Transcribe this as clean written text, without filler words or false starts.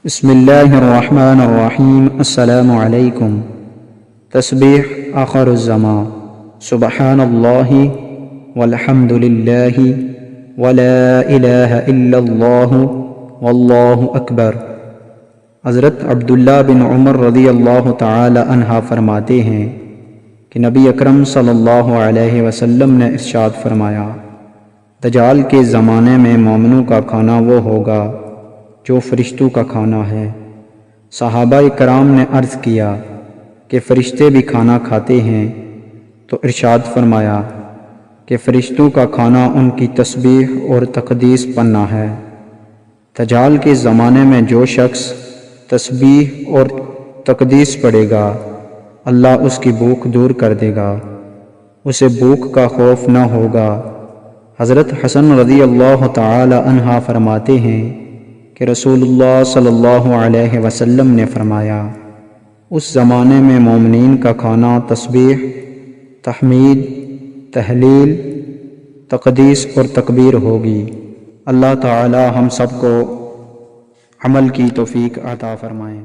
بسم اللہ الرحمن الرحیم۔ السلام علیکم۔ تسبیح آخر الزمان، سبحان اللہ والحمد للہ ولا الہ الا اللہ واللہ اکبر۔ حضرت عبداللہ بن عمر رضی اللہ تعالی عنہ فرماتے ہیں کہ نبی اکرم صلی اللہ علیہ وسلم نے ارشاد فرمایا، دجال کے زمانے میں مومنوں کا کھانا وہ ہوگا جو فرشتوں کا کھانا ہے۔ صحابہ کرام نے عرض کیا کہ فرشتے بھی کھانا کھاتے ہیں؟ تو ارشاد فرمایا کہ فرشتوں کا کھانا ان کی تسبیح اور تقدیس پڑھنا ہے۔ دجال کے زمانے میں جو شخص تسبیح اور تقدیس پڑھے گا، اللہ اس کی بھوک دور کر دے گا، اسے بھوک کا خوف نہ ہوگا۔ حضرت حسن رضی اللہ تعالی عنہ فرماتے ہیں کہ رسول اللہ صلی اللہ علیہ وسلم نے فرمایا، اس زمانے میں مومنین کا کھانا تسبیح، تحمید، تہلیل، تقدیس اور تکبیر ہوگی۔ اللہ تعالی ہم سب کو عمل کی توفیق عطا فرمائیں۔